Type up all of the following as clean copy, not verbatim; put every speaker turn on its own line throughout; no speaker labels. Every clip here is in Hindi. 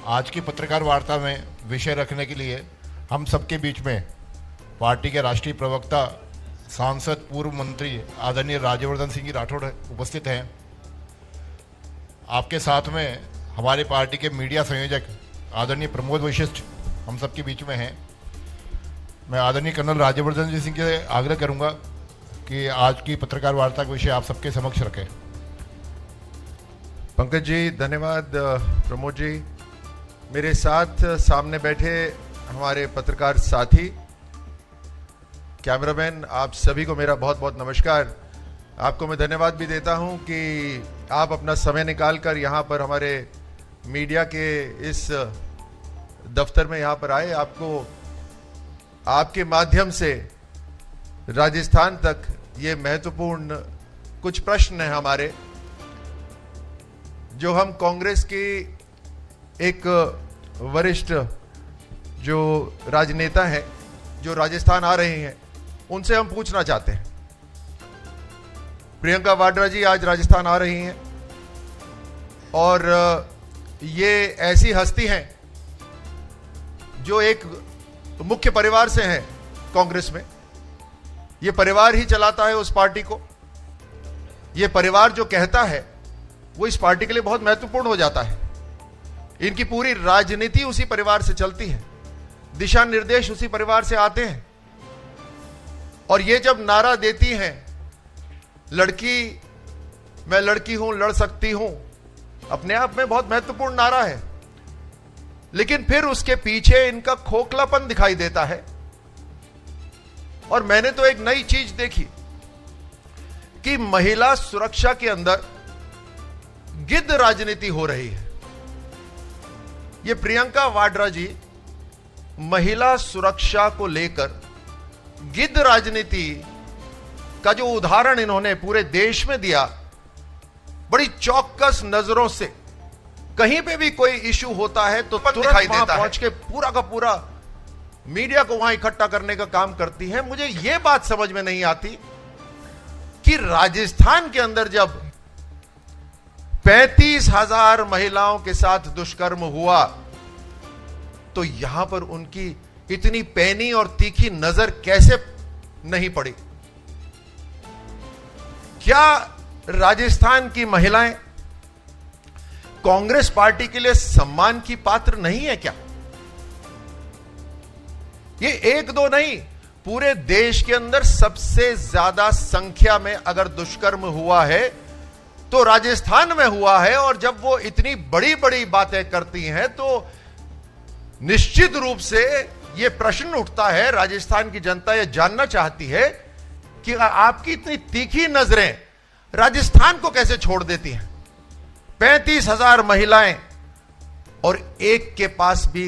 आज की पत्रकार वार्ता में विषय रखने के लिए हम सबके बीच में पार्टी के राष्ट्रीय प्रवक्ता, सांसद, पूर्व मंत्री आदरणीय राज्यवर्धन सिंह जी राठौड़ उपस्थित हैं। आपके साथ में हमारे पार्टी के मीडिया संयोजक आदरणीय प्रमोद वशिष्ठ हम सबके बीच में हैं। मैं आदरणीय कर्नल राज्यवर्धन जी सिंह से आग्रह करूंगा कि आज की पत्रकार वार्ता का विषय आप सबके समक्ष रखें।
पंकज जी धन्यवाद। प्रमोद जी, मेरे साथ सामने बैठे हमारे पत्रकार साथी, कैमरामैन, आप सभी को मेरा बहुत बहुत नमस्कार। आपको मैं धन्यवाद भी देता हूं कि आप अपना समय निकालकर यहां पर हमारे मीडिया के इस दफ्तर में यहां पर आए। आपको आपके माध्यम से राजस्थान तक ये महत्वपूर्ण कुछ प्रश्न हैं हमारे, जो हम कांग्रेस की एक वरिष्ठ जो राजनेता हैं जो राजस्थान आ रहे हैं, उनसे हम पूछना चाहते हैं। प्रियंका वाड्रा जी आज राजस्थान आ रही हैं और ये ऐसी हस्ती हैं जो एक मुख्य परिवार से हैं कांग्रेस में। ये परिवार ही चलाता है उस पार्टी को। ये परिवार जो कहता है वो इस पार्टी के लिए बहुत महत्वपूर्ण हो जाता है। इनकी पूरी राजनीति उसी परिवार से चलती है, दिशा निर्देश उसी परिवार से आते हैं। और ये जब नारा देती हैं, लड़की, मैं लड़की हूं, लड़ सकती हूं, अपने आप में बहुत महत्वपूर्ण नारा है, लेकिन फिर उसके पीछे इनका खोखलापन दिखाई देता है। और मैंने तो एक नई चीज देखी कि महिला सुरक्षा के अंदर गिद्ध राजनीति हो रही है। ये प्रियंका वाड्रा जी महिला सुरक्षा को लेकर गिद्ध राजनीति का जो उदाहरण इन्होंने पूरे देश में दिया, बड़ी चौकस नजरों से, कहीं पे भी कोई इशू होता है तो तुरंत वहां पहुंच के पूरा का पूरा मीडिया को वहां इकट्ठा करने का काम करती है। मुझे यह बात समझ में नहीं आती कि राजस्थान के अंदर जब 35,000 महिलाओं के साथ दुष्कर्म हुआ तो यहां पर उनकी इतनी पैनी और तीखी नजर कैसे नहीं पड़ी? क्या राजस्थान की महिलाएं कांग्रेस पार्टी के लिए सम्मान की पात्र नहीं है क्या? ये एक दो नहीं, पूरे देश के अंदर सबसे ज्यादा संख्या में अगर दुष्कर्म हुआ है तो राजस्थान में हुआ है। और जब वो इतनी बड़ी बड़ी बातें करती हैं तो निश्चित रूप से ये प्रश्न उठता है, राजस्थान की जनता ये जानना चाहती है कि आपकी इतनी तीखी नजरें राजस्थान को कैसे छोड़ देती हैं? 35,000 महिलाएं और एक के पास भी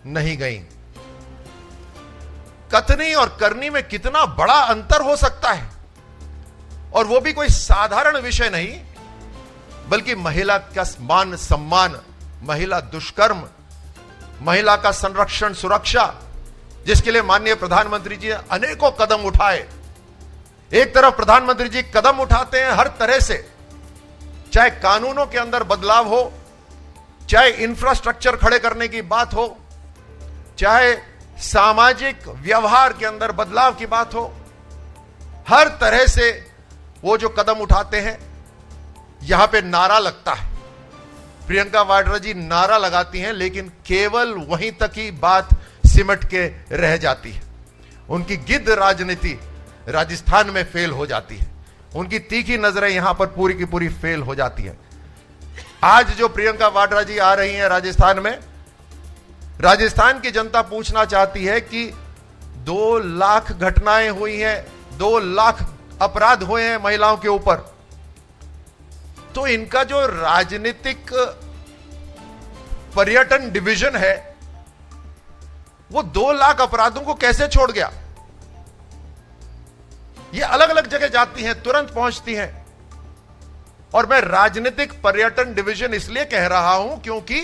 नहीं गई। कथनी और करनी में कितना बड़ा अंतर हो सकता है, और वो भी कोई साधारण विषय नहीं, बल्कि महिला का मान सम्मान, महिला दुष्कर्म, महिला का संरक्षण, सुरक्षा, जिसके लिए माननीय प्रधानमंत्री जी ने अनेकों कदम उठाए। एक तरफ प्रधानमंत्री जी कदम उठाते हैं हर तरह से, चाहे कानूनों के अंदर बदलाव हो, चाहे इंफ्रास्ट्रक्चर खड़े करने की बात हो, चाहे सामाजिक व्यवहार के अंदर बदलाव की बात हो, हर तरह से वो जो कदम उठाते हैं, यहां पे नारा लगता है। प्रियंका वाड्रा जी नारा लगाती हैं, लेकिन केवल वहीं तक ही बात सिमट के रह जाती है। उनकी गिद्ध राजनीति राजस्थान में फेल हो जाती है, उनकी तीखी नजरें यहां पर पूरी की पूरी फेल हो जाती है। आज जो प्रियंका वाड्रा जी आ रही हैं राजस्थान में, राजस्थान की जनता पूछना चाहती है कि 2 लाख घटनाएं हुई हैं, 2 लाख अपराध हुए हैं महिलाओं के ऊपर, तो इनका जो राजनीतिक पर्यटन डिवीजन है वो 2 लाख अपराधों को कैसे छोड़ गया? ये अलग अलग जगह जाती हैं, तुरंत पहुंचती हैं। और मैं राजनीतिक पर्यटन डिवीजन इसलिए कह रहा हूं क्योंकि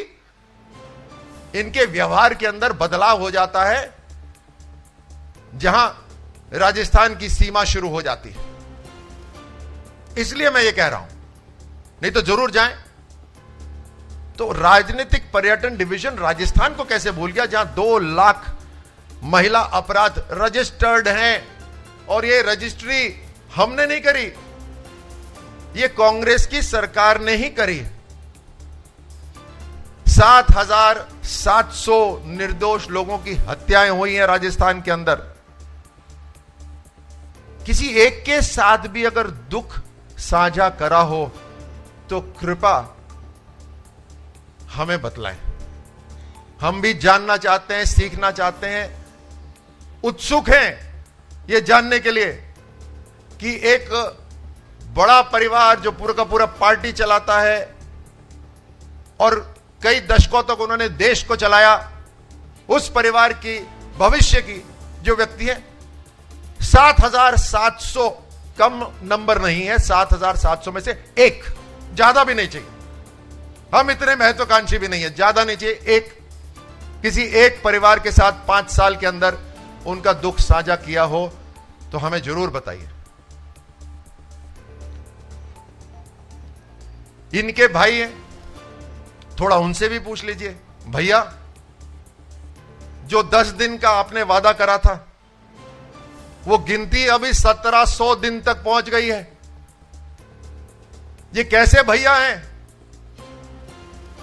इनके व्यवहार के अंदर बदलाव हो जाता है जहां राजस्थान की सीमा शुरू हो जाती है। इसलिए मैं ये कह रहा हूं, नहीं तो जरूर जाएं। तो राजनीतिक पर्यटन डिवीजन राजस्थान को कैसे भूल गया, जहां 2 लाख महिला अपराध रजिस्टर्ड हैं। और ये रजिस्ट्री हमने नहीं करी, ये कांग्रेस की सरकार ने ही करी। 7,700 निर्दोष लोगों की हत्याएं हुई हैं राजस्थान के अंदर। किसी एक के साथ भी अगर दुख साझा करा हो तो कृपा हमें बतलाएं। हम भी जानना चाहते हैं, सीखना चाहते हैं, उत्सुक हैं ये जानने के लिए कि एक बड़ा परिवार जो पूरा का पूरा पार्टी चलाता है और कई दशकों तक उन्होंने देश को चलाया, उस परिवार की भविष्य की जो व्यक्ति है, 7,700 कम नंबर नहीं है, 7,700 में से एक, ज्यादा भी नहीं चाहिए। हम इतने महत्वाकांक्षी भी नहीं है, ज्यादा नहीं चाहिए। एक किसी एक परिवार के साथ 5 साल के अंदर उनका दुख साझा किया हो तो हमें जरूर बताइए। इनके भाई हैं, थोड़ा उनसे भी पूछ लीजिए, भैया जो 10 दिन का आपने वादा करा था, वो गिनती अभी 1700 दिन तक पहुंच गई है। ये कैसे भैया हैं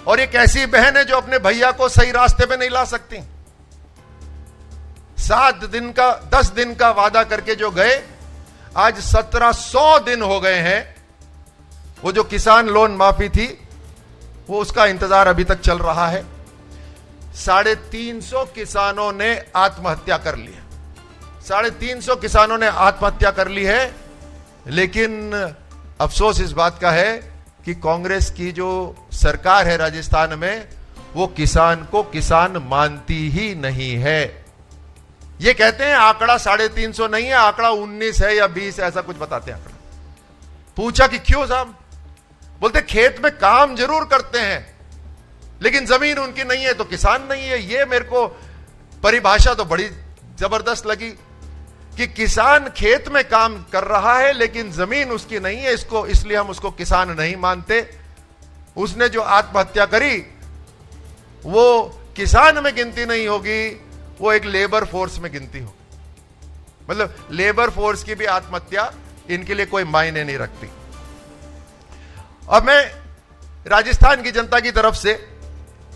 और ये कैसी बहन है जो अपने भैया को सही रास्ते पे नहीं ला सकती। 7 दिन का 10 दिन का वादा करके जो गए, आज 1700 दिन हो गए हैं। वो जो किसान लोन माफी थी, वो उसका इंतजार अभी तक चल रहा है। 350 किसानों ने आत्महत्या कर ली है। 350 किसानों ने आत्महत्या कर ली है। लेकिन अफसोस इस बात का है कि कांग्रेस की जो सरकार है राजस्थान में, वो किसान को किसान मानती ही नहीं है। ये कहते हैं आंकड़ा 350 नहीं है, आंकड़ा 19 है या 20, ऐसा कुछ बताते हैं आंकड़ा। पूछा कि क्यों साहब? बोलते खेत में काम जरूर करते हैं लेकिन जमीन उनकी नहीं है तो किसान नहीं है। ये मेरे को परिभाषा तो बड़ी जबरदस्त लगी कि किसान खेत में काम कर रहा है लेकिन जमीन उसकी नहीं है, इसको इसलिए हम उसको किसान नहीं मानते। उसने जो आत्महत्या करी वो किसान में गिनती नहीं होगी, वो एक लेबर फोर्स में गिनती होगी। मतलब लेबर फोर्स की भी आत्महत्या इनके लिए कोई मायने नहीं रखती। अब मैं राजस्थान की जनता की तरफ से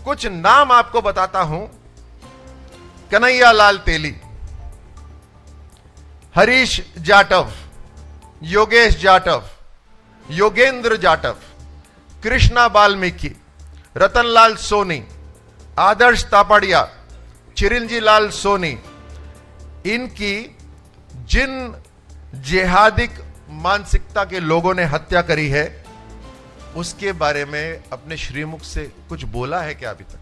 कुछ नाम आपको बताता हूं। कन्हैया लाल तेली, हरीश जाटव, योगेश जाटव, योगेंद्र जाटव, कृष्णा वाल्मीकि, रतनलाल सोनी, आदर्श तापड़िया, चिरंजी लाल सोनी। इनकी जिन जिहादिक मानसिकता के लोगों ने हत्या करी है, उसके बारे में अपने श्रीमुख से कुछ बोला है क्या अभी तक?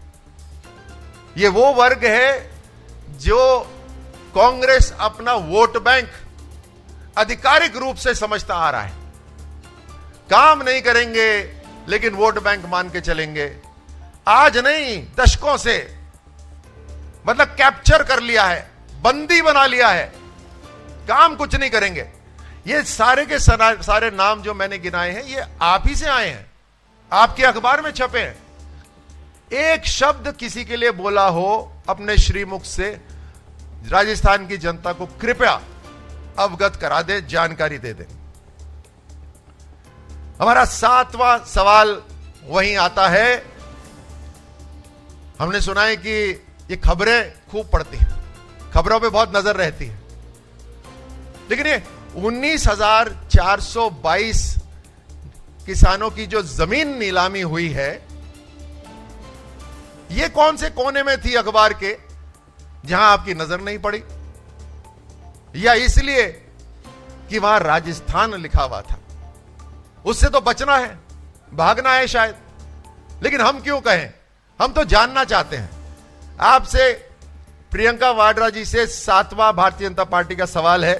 ये वो वर्ग है जो कांग्रेस अपना वोट बैंक आधिकारिक रूप से समझता आ रहा है। काम नहीं करेंगे लेकिन वोट बैंक मान के चलेंगे। आज नहीं, दशकों से, मतलब कैप्चर कर लिया है, बंदी बना लिया है, काम कुछ नहीं करेंगे। ये सारे के सारे नाम जो मैंने गिनाए हैं, ये आप ही से आए हैं, आपके अखबार में छपे हैं। एक शब्द किसी के लिए बोला हो अपने श्रीमुख से, राजस्थान की जनता को कृपया अवगत करा दे, जानकारी दे दे। हमारा 7वां सवाल वहीं आता है। हमने सुना है कि ये खबरें खूब पढ़ती हैं, खबरों पे बहुत नजर रहती है, लेकिन ये 19,422 किसानों की जो जमीन नीलामी हुई है, ये कौन से कोने में थी अखबार के जहां आपकी नजर नहीं पड़ी? या इसलिए कि वहां राजस्थान लिखा हुआ था? उससे तो बचना है, भागना है शायद। लेकिन हम क्यों कहें? हम तो जानना चाहते हैं आपसे। प्रियंका वाड्रा जी से 7वां भारतीय जनता पार्टी का सवाल है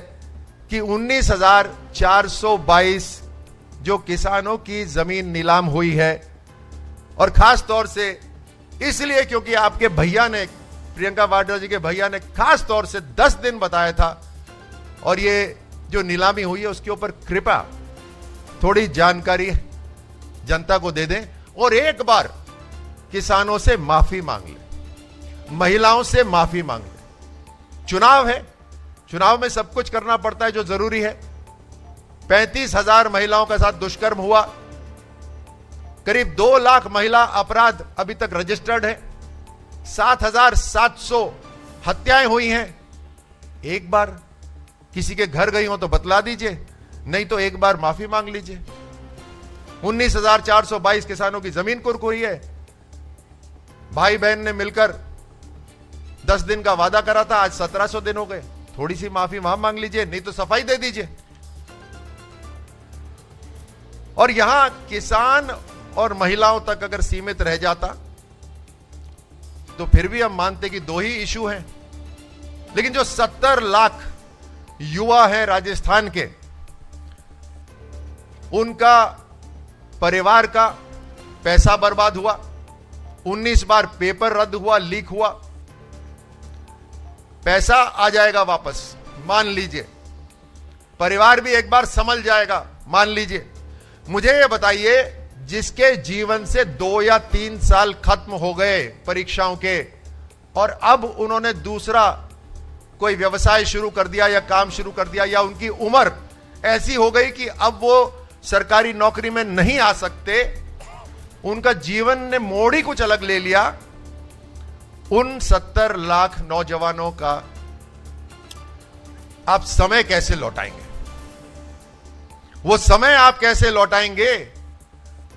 कि 19,422 जो किसानों की जमीन नीलाम हुई है, और खास तौर से इसलिए क्योंकि आपके भैया ने, प्रियंका वाड्रा जी के भैया ने खास तौर से 10 दिन बताया था, और ये जो नीलामी हुई है उसके ऊपर कृपया थोड़ी जानकारी जनता को दे दें। और एक बार किसानों से माफी मांग ले, महिलाओं से माफी मांग ले। चुनाव है, चुनाव में सब कुछ करना पड़ता है जो जरूरी है। 35,000 महिलाओं के साथ दुष्कर्म हुआ, करीब 2 लाख महिला अपराध अभी तक रजिस्टर्ड है, 7,700 हत्याएं हुई हैं। एक बार किसी के घर गई हो तो बतला दीजिए, नहीं तो एक बार माफी मांग लीजिए। 19,422 किसानों की जमीन कुर्क हुई है। भाई बहन ने मिलकर 10 दिन का वादा करा था, आज 1700 दिन हो गए। थोड़ी सी माफी वहां मांग लीजिए, नहीं तो सफाई दे दीजिए। और यहां किसान और महिलाओं तक अगर सीमित रह जाता तो फिर भी हम मानते कि 2 ही इशू हैं। लेकिन जो 70 लाख युवा हैं राजस्थान के, उनका परिवार का पैसा बर्बाद हुआ, 19 बार पेपर रद्द हुआ, लीक हुआ। पैसा आ जाएगा वापस, मान लीजिए, परिवार भी एक बार संभल जाएगा, मान लीजिए। मुझे यह बताइए, जिसके जीवन से 2 या 3 साल खत्म हो गए परीक्षाओं के, और अब उन्होंने दूसरा कोई व्यवसाय शुरू कर दिया या काम शुरू कर दिया, या उनकी उम्र ऐसी हो गई कि अब वो सरकारी नौकरी में नहीं आ सकते, उनका जीवन ने मोड़ ही कुछ अलग ले लिया। उन 70 लाख नौजवानों का आप समय कैसे लौटाएंगे? वो समय आप कैसे लौटाएंगे?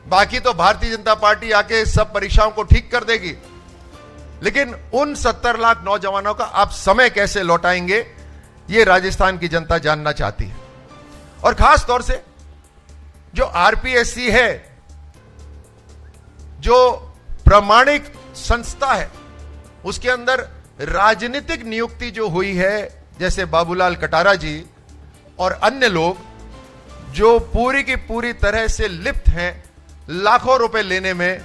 बाकी तो भारतीय जनता पार्टी आके सब परीक्षाओं को ठीक कर देगी, लेकिन उन 70 लाख नौजवानों का आप समय कैसे लौटाएंगे, ये राजस्थान की जनता जानना चाहती है। और खास तौर से जो आरपीएससी है, जो प्रमाणिक संस्था है, उसके अंदर राजनीतिक नियुक्ति जो हुई है, जैसे बाबूलाल कटारा जी और अन्य लोग जो पूरी की पूरी तरह से लिप्त हैं लाखों रुपए लेने में,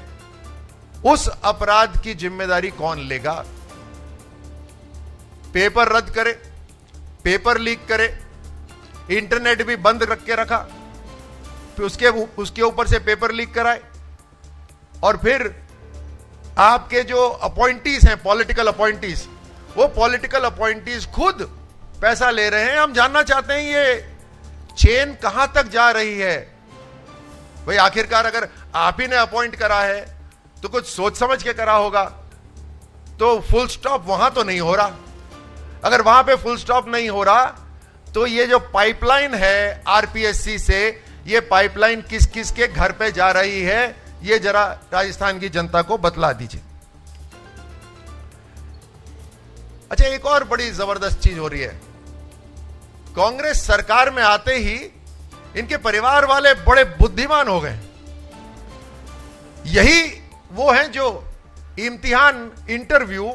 उस अपराध की जिम्मेदारी कौन लेगा? पेपर रद्द करे, पेपर लीक करे, इंटरनेट भी बंद रख के रखा, फिर उसके ऊपर से पेपर लीक कराए, और फिर आपके जो अपॉइंटीज हैं, पॉलिटिकल अपॉइंटीज, वो पॉलिटिकल अपॉइंटीज खुद पैसा ले रहे हैं। हम जानना चाहते हैं ये चेन कहां तक जा रही है? भाई आखिरकार अगर आप ही ने अपॉइंट करा है तो कुछ सोच समझ के करा होगा, तो फुल स्टॉप वहां तो नहीं हो रहा। अगर वहां पे फुल स्टॉप नहीं हो रहा, तो ये जो पाइपलाइन है आरपीएससी से, ये पाइपलाइन किस किस के घर पे जा रही है, ये जरा राजस्थान की जनता को बतला दीजिए। अच्छा, एक और बड़ी जबरदस्त चीज हो रही है। कांग्रेस सरकार में आते ही इनके परिवार वाले बड़े बुद्धिमान हो गए। यही वो हैं जो इम्तिहान, इंटरव्यू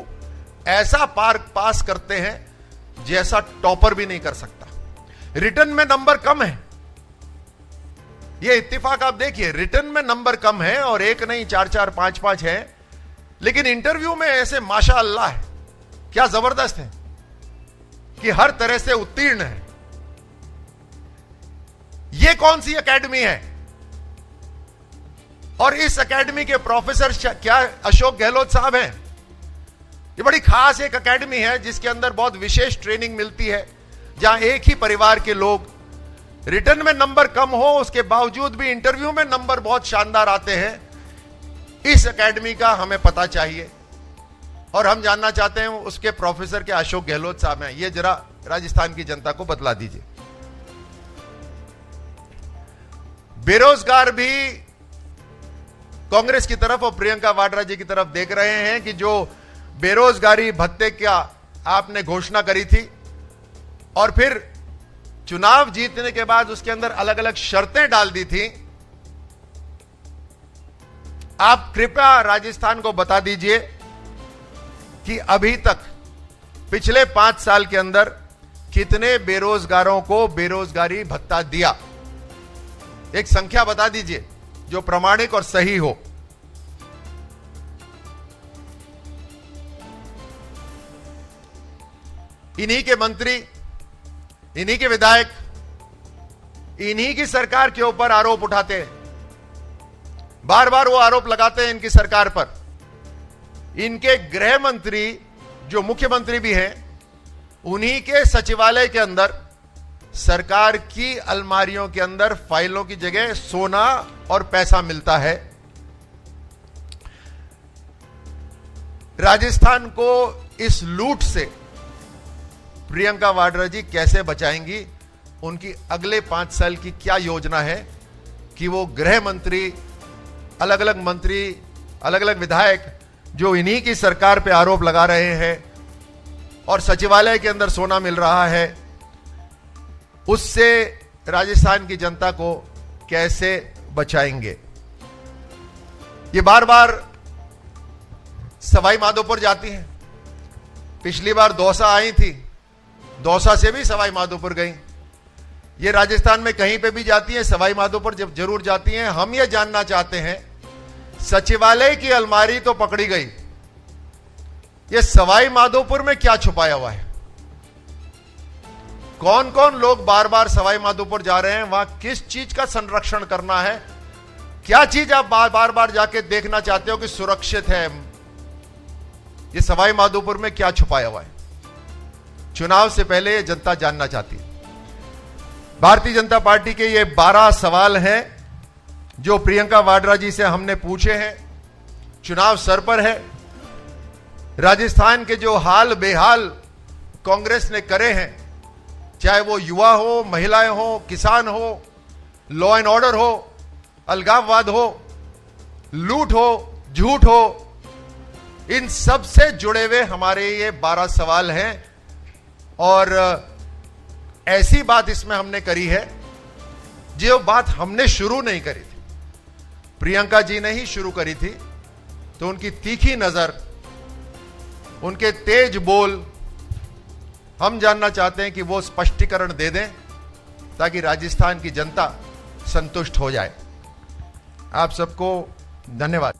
ऐसा पास करते हैं जैसा टॉपर भी नहीं कर सकता। रिटर्न में नंबर कम है, ये इत्तेफाक आप देखिए, रिटर्न में नंबर कम है, और एक नहीं 4-4, 5-5 है, लेकिन इंटरव्यू में ऐसे माशाअल्लाह है, क्या जबरदस्त है कि हर तरह से उत्तीर्ण है। ये कौन सी एकेडमी है? और इस एकेडमी के प्रोफेसर क्या अशोक गहलोत साहब हैं? ये बड़ी खास एक एकेडमी है जिसके अंदर बहुत विशेष ट्रेनिंग मिलती है, जहां एक ही परिवार के लोग, रिटर्न में नंबर कम हो उसके बावजूद भी इंटरव्यू में नंबर बहुत शानदार आते हैं। इस एकेडमी का हमें पता चाहिए, और हम जानना चाहते हैं उसके प्रोफेसर के अशोक गहलोत साहब हैं। ये जरा राजस्थान की जनता को बतला दीजिए। बेरोजगार भी कांग्रेस की तरफ और प्रियंका वाड्रा जी की तरफ देख रहे हैं कि जो बेरोजगारी भत्ते का आपने घोषणा करी थी, और फिर चुनाव जीतने के बाद उसके अंदर अलग अलग शर्तें डाल दी थी, आप कृपया राजस्थान को बता दीजिए कि अभी तक पिछले 5 साल के अंदर कितने बेरोजगारों को बेरोजगारी भत्ता दिया? एक संख्या बता दीजिए जो प्रमाणिक और सही हो। इन्हीं के मंत्री, इन्हीं के विधायक, इन्हीं की सरकार के ऊपर आरोप उठाते हैं, बार बार वो आरोप लगाते हैं इनकी सरकार पर इनके गृह मंत्री जो मुख्यमंत्री भी हैं, उन्हीं के सचिवालय के अंदर सरकार की अलमारियों के अंदर फाइलों की जगह सोना और पैसा मिलता है। राजस्थान को इस लूट से प्रियंका वाड्रा जी कैसे बचाएंगी, उनकी अगले 5 साल की क्या योजना है कि वो गृह मंत्री, अलग अलग मंत्री, अलग अलग विधायक जो इन्हीं की सरकार पे आरोप लगा रहे हैं और सचिवालय के अंदर सोना मिल रहा है, उससे राजस्थान की जनता को कैसे बचाएंगे। ये बार बार सवाई माधोपुर जाती हैं। पिछली बार दौसा आई थी, दौसा से भी सवाई माधोपुर गई। ये राजस्थान में कहीं पे भी जाती हैं, सवाई माधोपुर जब जरूर जाती हैं। हम ये जानना चाहते हैं, सचिवालय की अलमारी तो पकड़ी गई, ये सवाई माधोपुर में क्या छुपाया हुआ है? कौन कौन लोग बार बार सवाई माधोपुर जा रहे हैं? वहां किस चीज का संरक्षण करना है? क्या चीज आप बार बार जाके देखना चाहते हो कि सुरक्षित है? ये सवाई माधोपुर में क्या छुपाया हुआ है? चुनाव से पहले ये जनता जानना चाहती है। भारतीय जनता पार्टी के ये 12 सवाल हैं जो प्रियंका वाड्रा जी से हमने पूछे हैं। चुनाव सर पर है। राजस्थान के जो हाल बेहाल कांग्रेस ने करे हैं, चाहे वो युवा हो, महिलाएं हो, किसान हो, लॉ एंड ऑर्डर हो, अलगाववाद हो, लूट हो, झूठ हो, इन सब से जुड़े हुए हमारे ये 12 सवाल हैं। और ऐसी बात इसमें हमने करी है जो बात हमने शुरू नहीं करी थी, प्रियंका जी ने ही शुरू करी थी। तो उनकी तीखी नजर, उनके तेज बोल, हम जानना चाहते हैं कि वो स्पष्टीकरण दे दें ताकि राजस्थान की जनता संतुष्ट हो जाए। आप सबको धन्यवाद।